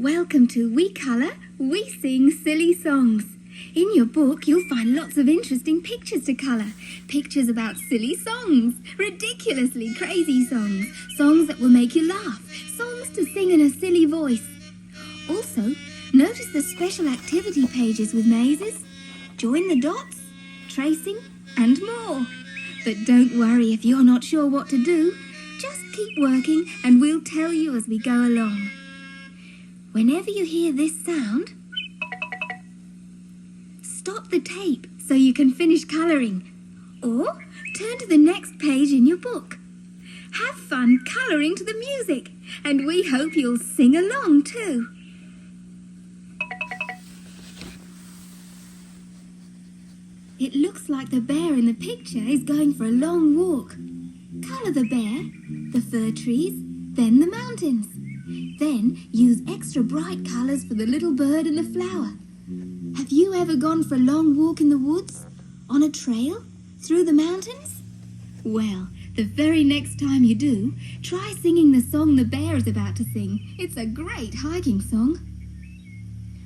Welcome to We Colour, We Sing Silly Songs. In your book, you'll find lots of interesting pictures to colour. Pictures about silly songs, ridiculously crazy songs, songs that will make you laugh, songs to sing in a silly voice. Also, notice the special activity pages with mazes, join the dots, tracing, and more. But don't worry if you're not sure what to do. Just keep working and we'll tell you as we go along. Whenever you hear this sound, stop the tape so you can finish colouring. Or turn to the next page in your book. Have fun colouring to the music, and we hope you'll sing along too. It looks like the bear in the picture is going for a long walk. Colour the bear, the fir trees, then the mountains. Then use extra bright colours for the little bird and the flower. Have you ever gone for a long walk in the woods? On a trail? Through the mountains? Well, the very next time you do, try singing the song the bear is about to sing. It's a great hiking song.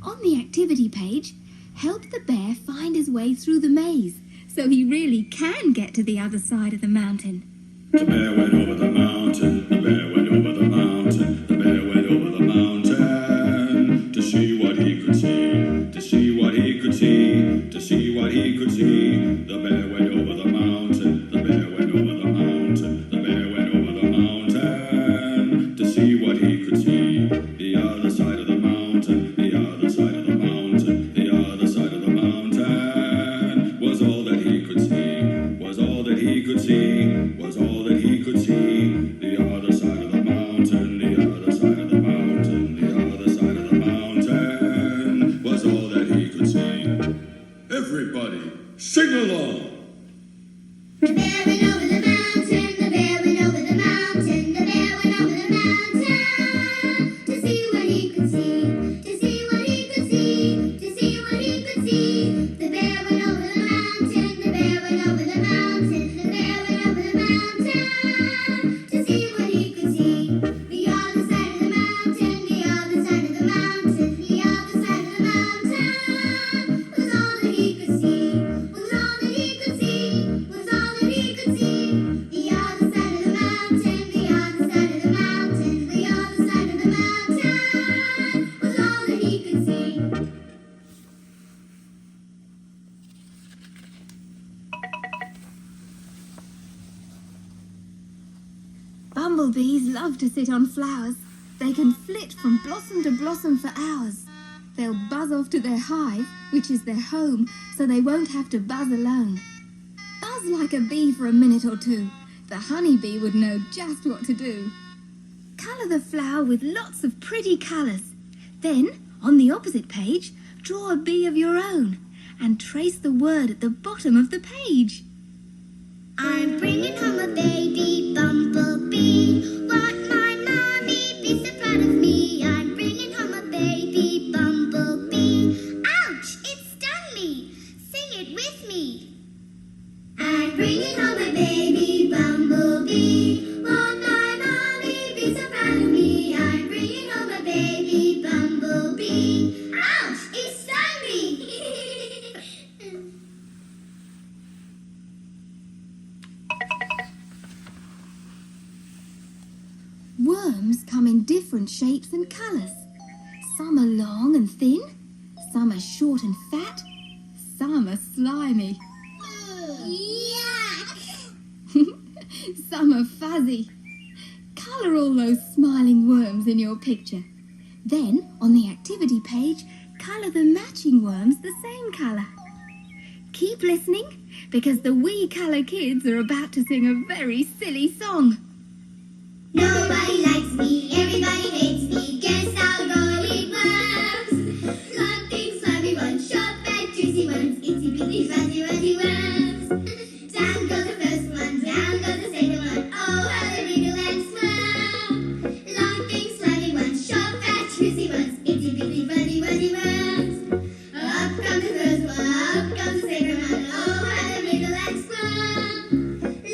On the activity page, help the bear find his way through the maze so he really can get to the other side of the mountain. The bear went over the mountain, the bear went over the mountain, the bear went over the mountain to see what he could see, to see what he could see, to see what he could see. The bear went over the mountain, the bear went over the mountain, the bear went over the mountain to see what he could see. The other side of the mountain, the other side of the mountain, the other side of the mountain was all that he could see, was all that he could see, was all that he could see. The other side of the mountain, the other side of the mountain, the other side of the mountain was all that he could see. Everybody, sing along! The bear went over the mountain, the bear went over the mountain, the bear went over the mountain to see what he could see, to see what he could see, to see what he could see. The bear went over the mountain, the bear went over the mountain, the bear went over the mountain to see what he could see. The other side of the mountain, the other side of the mountain, the other side of the mountain was all that he could see, was all that he could see, was all that he could see. The other side of the mountain, the other side of the mountain, the other side of the mountain was all that he could see. Bumblebees love to sit on flowers. They can flit from blossom to blossom for hours. They'll buzz off to their hive, which is their home, so they won't have to buzz alone. Buzz like a bee for a minute or two. The honeybee would know just what to do. Colour the flower with lots of pretty colours. Then, on the opposite page, draw a bee of your own and trace the word at the bottom of the page. I'm bringing home a baby bumblebee. Won't my mommy be so proud of me? I'm bringing home a baby bumblebee. Ouch! It stung me. Sing it with me. I'm bringing home a baby bumblebee. Won't my mommy be so proud of me? I'm bringing home a baby bumblebee. Ouch! It stung me. Worms come in different shapes and colours. Some are long and thin, some are short and fat, some are slimy, Yuck! some are fuzzy. Colour all those smiling worms in your picture. Then, on the activity page, colour the matching worms the same colour. Keep listening, because the We Colour kids are about to sing a very silly song. Nobody likes me, everybody hates me. Guess I'll go eat worms. Long things, slimy ones, short, fat, juicy ones, itsy bitty, fuzzy, fuzzy worms. Down goes the first one, down goes the second one. Oh, how they wriggle and swirl. Long things, slimy ones, short, fat, juicy ones, itsy bitty, fuzzy, fuzzy worms. Up comes the first one, up comes the second one. Oh, how they wriggle and swirl.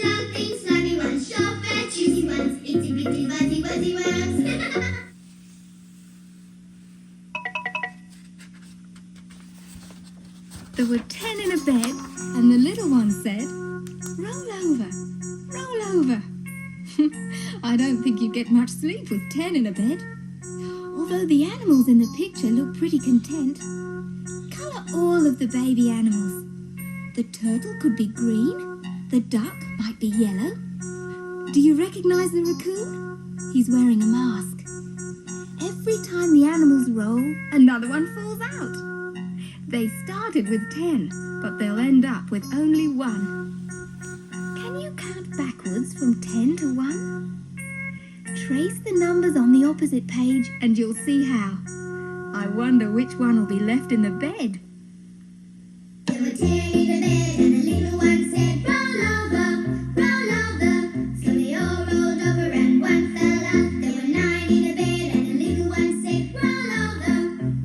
Long things, slimy ones, short, fat, juicy ones, itsy bitty, fuzzy, fuzzy worms. There were 10 in a bed, and the little one said, "Roll over, roll over." I don't think you'd get much sleep with 10 in a bed. Although the animals in the picture look pretty content, colour all of the baby animals. The turtle could be green, the duck might be yellow. Do you recognise the raccoon? He's wearing a mask. Every time the animals roll, another one falls out. They started with 10, but they'll end up with only 1. Can you count backwards from 10 to 1? Trace the numbers on the opposite page and you'll see how. I wonder which one will be left in the bed. There were 10 in a bed and the little one said, "Roll over, roll over." So they all rolled over and one fell out. There were 9 in a bed and the little one said, "Roll over,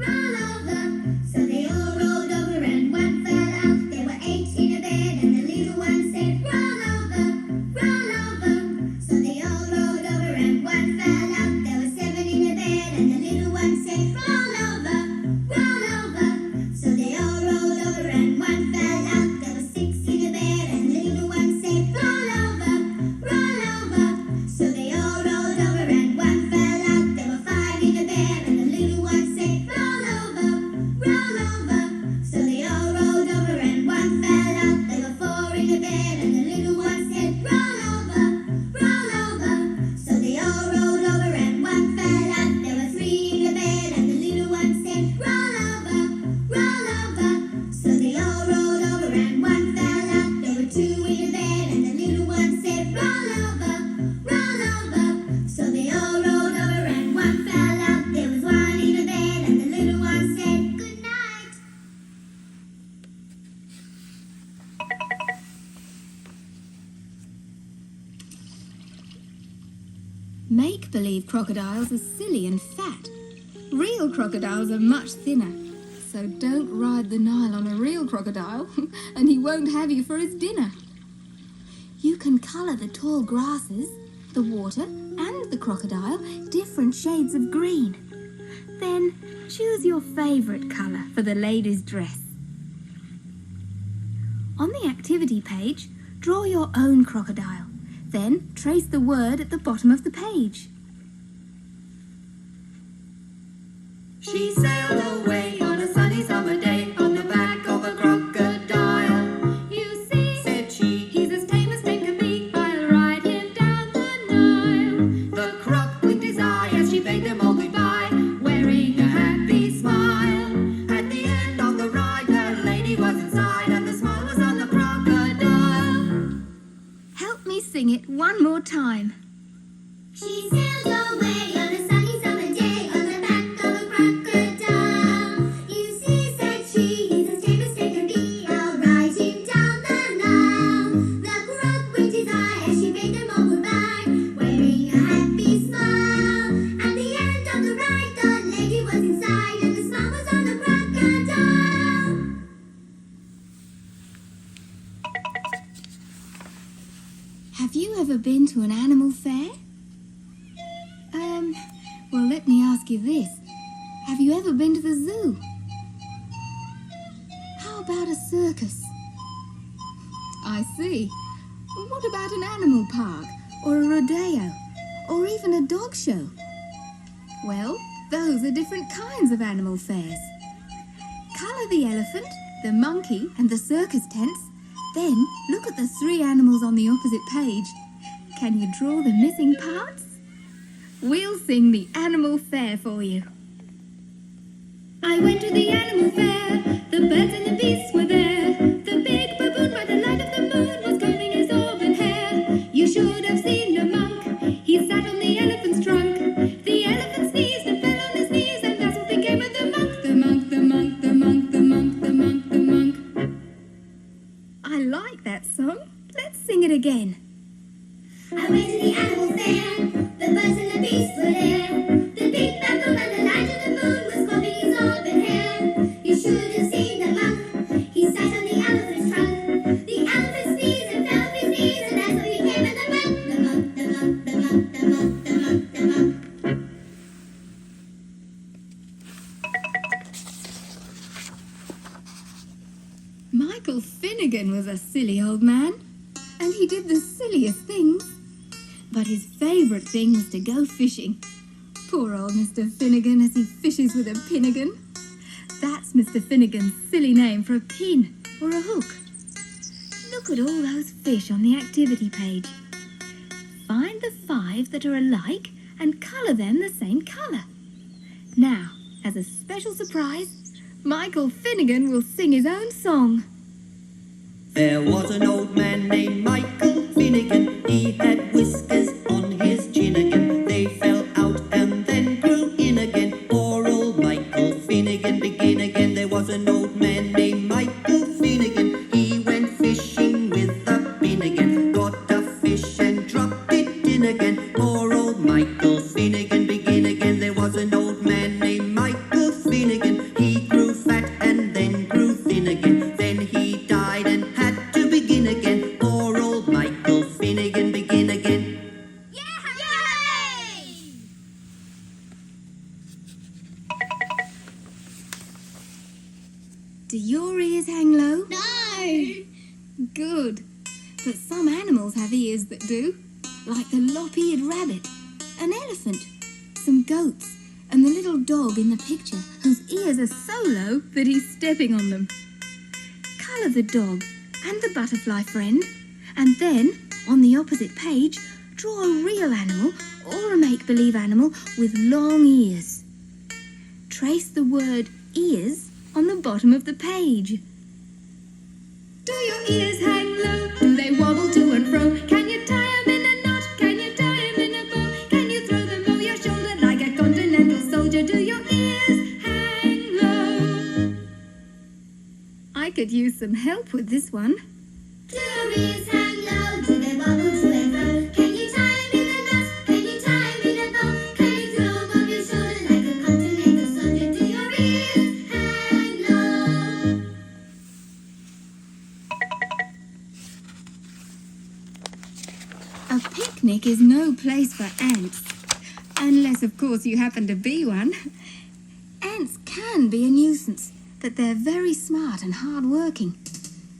roll over." So they all rolled over and one fell out. There were 8 in a bed and the little one said, "Roll over, roll over." So they all rolled over and one fell out. There were 7 in a bed and the little one said, "Roll over, roll over." So they all rolled over and one fell out. There were 6 in a bed and the little one said, "Roll over, roll over." So they all rolled over and one fell out. There were 5 in a bed and the little one said, "Roll over, roll over." So they all rolled over and one fell out. There were 4 in a bed and the little one said, "Roll over, roll over." So they all rolled over and one fell out. There were 3 in a bed and the little one said, "Roll over, roll over." So they all rolled over and one fell out. There were 2 in a bed and the little one said, "Roll over, roll over." So they all rolled over and one fell out. There was 1 in a bed and the little one said, "Good night." Make-believe crocodiles are silly and fat. Real crocodiles are much thinner. So don't ride the Nile on a real crocodile and he won't have you for his dinner. You can colour the tall grasses, the water and the crocodile different shades of green. Then choose your favourite colour for the lady's dress. On the activity page, draw your own crocodile. Then trace the word at the bottom of the page. She sailed away on a sunny summer day on the back of a crocodile. You see, Said she, he's as tame can be. I'll ride him down the Nile. the croc winked his eye as she bade them all goodbye, wearing a happy smile. At the end of the ride, her lady was inside, and the smile was on the crocodile. Help me sing it one more time. She sailed away on a sunny summer day on the back of a crocodile. You see, said she, he's as tame as can be. I'll ride him down the Nile. The croc winked his eye as she bade them all goodbye, wearing a happy smile. At the end of the ride, the lady was inside, and the smile was on the crocodile. Have you ever been to an animal fair? Well, let me ask you this. Have you ever been to the zoo? How about a circus? I see. What about an animal park, or a rodeo, or even a dog show? Well, those are different kinds of animal fairs. Colour the elephant, the monkey, and the circus tents. Then look at the 3 animals on the opposite page. Can you draw the missing parts? We'll sing the animal fair for you. I went to the animal fair. The birds and the beasts were there. The big baboon by the light of the moon was combing his auburn hair. You should have seen the monk. He sat on the elephant's trunk. The elephant sneezed and fell on his knees, and that's what became of the monk. The monk, the monk, the monk, the monk, the monk, the monk. I like that song. Let's sing it again. I went to the animal fair. The birds and the beasts were there. The big baboon by the light of the moon was combing his auburn hair. You should have seen the monk. Michael Finnegan was a silly old man, and he did the silliest things. But his favourite thing was to go fishing. Poor old Mr. Finnegan as he fishes with a pinnagan. That's Mr. Finnegan's silly name for a pin or a hook. Look at all those fish on the activity page. Find the 5 that are alike and colour them the same colour. Now, as a special surprise, Michael Finnegan will sing his own song. There was an old man named Michael Finnegan. He had whiskers on his chin again. They fell out and then grew in again. Poor old Michael Finnegan, begin again. There was an old man named Michael Finnegan. He went fishing with a pin again. Got a fish and dropped it in again. Poor old Michael Finnegan, begin again. There was an old man named Michael Finnegan. He grew fat and then grew thin again. Then he died and had to begin again. Poor old Michael Finnegan, begin again. Yay! Do your ears hang low? No! Good. But some animals have ears that do, like the lop-eared rabbit, an elephant, some goats, and the little dog in the picture whose ears are so low that he's stepping on them. Colour the dog and the butterfly friend, and then, on the opposite page, draw a real animal or a make-believe animal with long ears. Trace the word ears on the bottom of the page. Do your ears hang low? Do they wobble to and fro? Can you tie 'em in a knot? Can you tie 'em in a bow? Can you throw them over your shoulder like a continental soldier? Do your ears hang low? I could use some help with this one. Do your ears hang low? Do they wobble to and fro? Can you tie 'em in a knot? Can you tie 'em in a bow? Can you throw 'em over your shoulder like a continental soldier? Do your ears hang low? A picnic is no place for ants, unless, of course, you happen to be one. Ants can be a nuisance, but they're very smart and hard-working.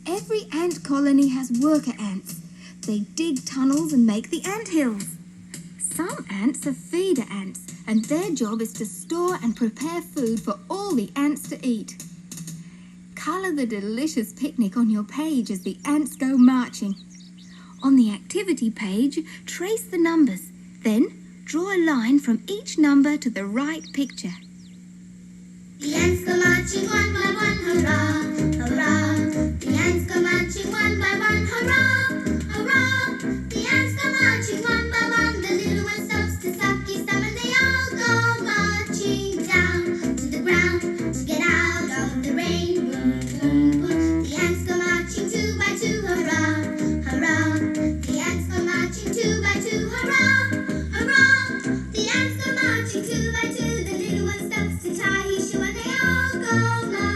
Every ant colony has worker ants. They dig tunnels and make the ant hills. Some ants are feeder ants, and their job is to store and prepare food for all the ants to eat. Colour the delicious picnic on your page as the ants go marching. On the activity page, trace the numbers. Then, draw a line from each number to the right picture. The ants go marching one by one, hurrah, hurrah. The ants go marching one by one, hurrah, hurrah. The ants go marching one by one. The little one stops to suck his thumb, and they all go marching down to the ground to get out of the rain. Boom, boom, boom. The ants go marching 2 by 2, hurrah, hurrah. The ants go marching 2 by 2, hurrah, hurrah. The ants go marching 2 by 2. The little one stops to tie his shoe, and they all go marching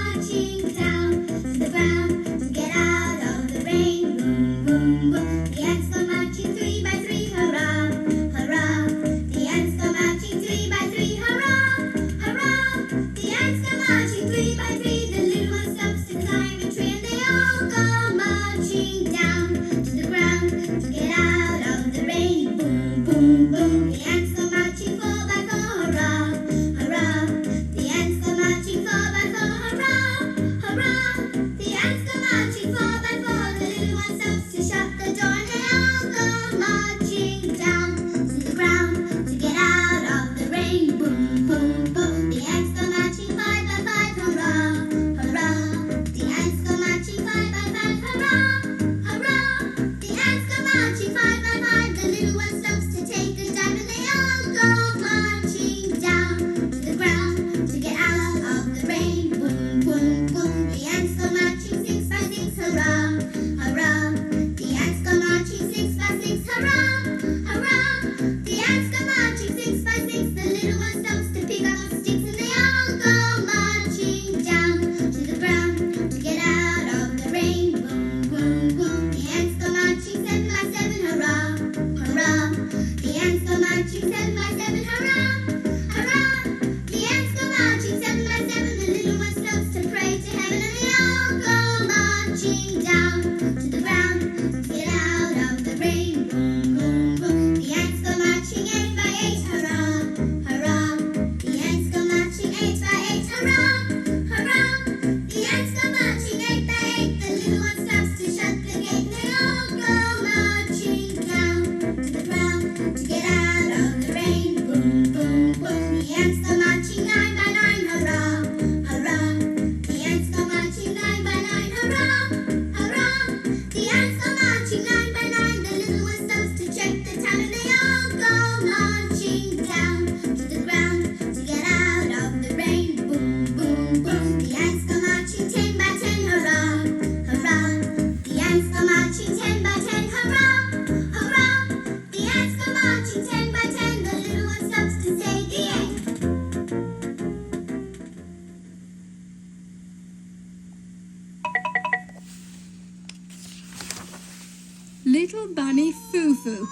Little Bunny Foo Foo.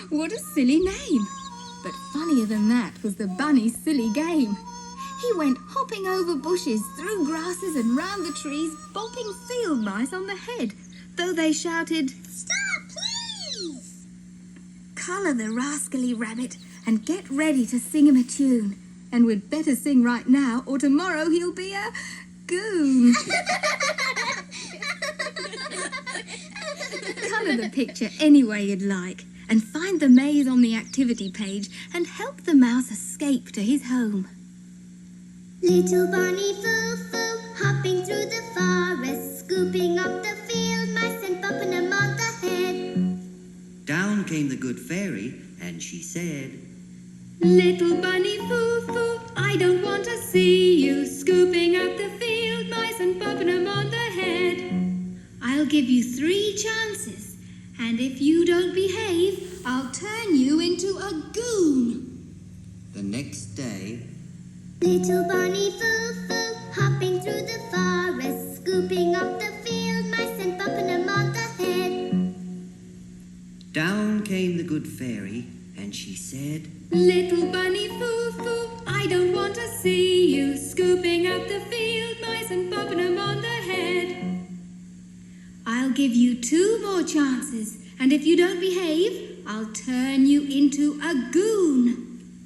What a silly name. But funnier than that was the bunny's silly game. He went hopping over bushes, through grasses and round the trees, bopping field mice on the head, though they shouted, "Stop, please!" Colour the rascally rabbit and get ready to sing him a tune. And we'd better sing right now, or tomorrow he'll be a goon. Colour the picture any way you'd like, and find the maze on the activity page and help the mouse escape to his home. Little Bunny Foo Foo, hopping through the forest, scooping up the field mice and popping them on the head. Down came the good fairy, and she said, Little Bunny Foo Foo, I don't want to see you scooping up the field mice and popping them on the head. I'll give you 3 chances, and if you don't behave, I'll turn you into a goon. The next day, Little Bunny Foo Foo, hopping through the forest, scooping up the field mice and popping them on the head. down came the good fairy, and she said, Little Bunny Foo Foo, I don't want to see you scooping up the field mice and popping them on the head. I'll give you 2 more chances, and if you don't behave, I'll turn you into a goon.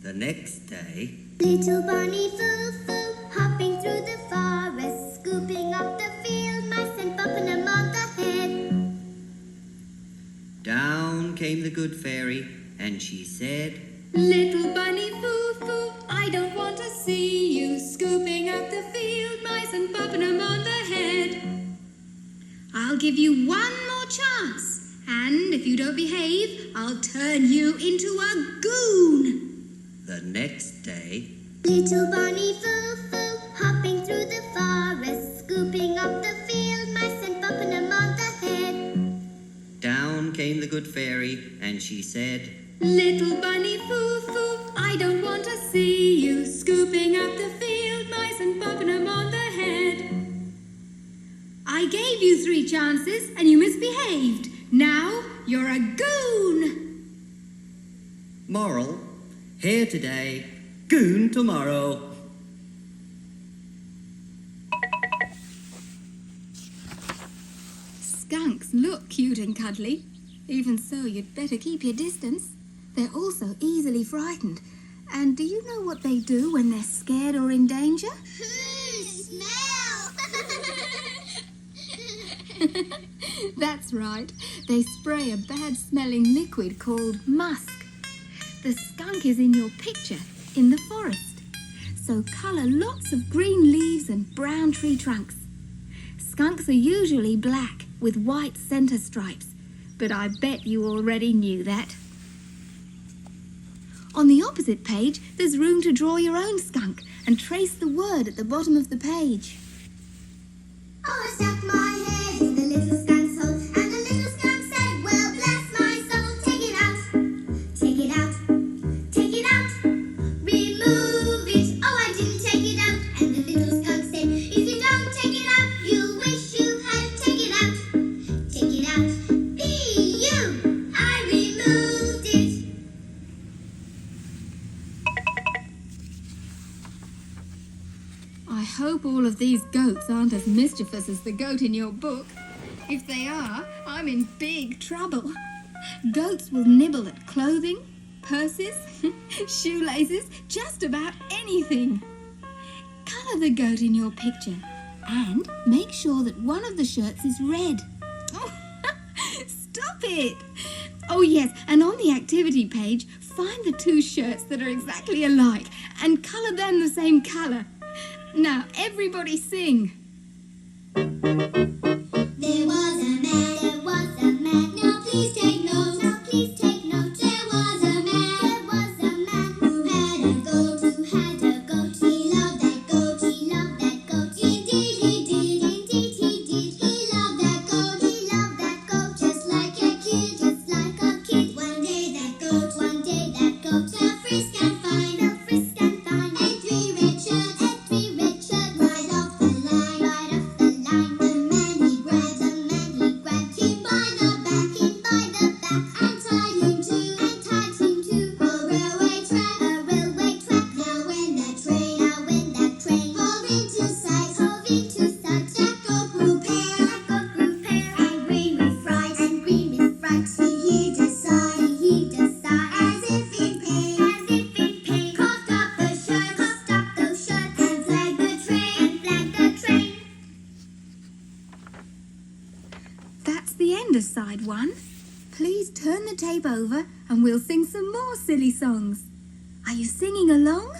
the next day, Little Bunny Foo Foo, hopping through the forest, scooping up the field mice and popping them on the head. down came the good fairy, and she said, Little Bunny Foo Foo, I don't want to see you scooping up the field mice and popping them on the head. I'll give you 1 more chance, and if you don't behave, I'll turn you into a goon. the next day, Little Bunny Foo Foo, hopping through the forest, scooping up the field mice and popping them on the head. down came the good fairy, and she said, Little Bunny Foo Foo, I don't want to see you scooping up the field mice and popping them on the head. I gave you 3 chances and you misbehaved. Now you're a goon. Moral, here today, goon tomorrow. Skunks look cute and cuddly. Even so, you'd better keep your distance. They're also easily frightened. And do you know what they do when they're scared or in danger? Smell! That's right. They spray a bad-smelling liquid called musk. The skunk is in your picture, in the forest. So colour lots of green leaves and brown tree trunks. Skunks are usually black with white centre stripes, but I bet you already knew that. On the opposite page, there's room to draw your own skunk and trace the word at the bottom of the page. Oh, I stuck my head in the little skunk's hole, and the little skunk said, well, bless my soul, take it out, take it out, take it out, remove it. Oh, I didn't take it out, and the little skunk said, if you don't take it out, you wish you had take it out, take it out, B-U, I removed it. I hope all of these goats aren't as mischievous as the goat in your book. If they are, I'm in big trouble. Goats will nibble at clothing, purses, shoelaces, just about anything. Colour the goat in your picture and make sure that one of the shirts is red. Oh, stop it! Oh yes, and on the activity page, find the 2 shirts that are exactly alike and colour them the same colour. Now, everybody sing. There was a man, now please take note, there was a man who had a goat, he loved that goat, indeed he did, he loved that goat, just like a kid, one day that goat, a frisk and fine, ate 3 red shirts, right off the line, the man he grabbed, the end of side 1. Please turn the tape over and we'll sing some more silly songs. Are you singing along?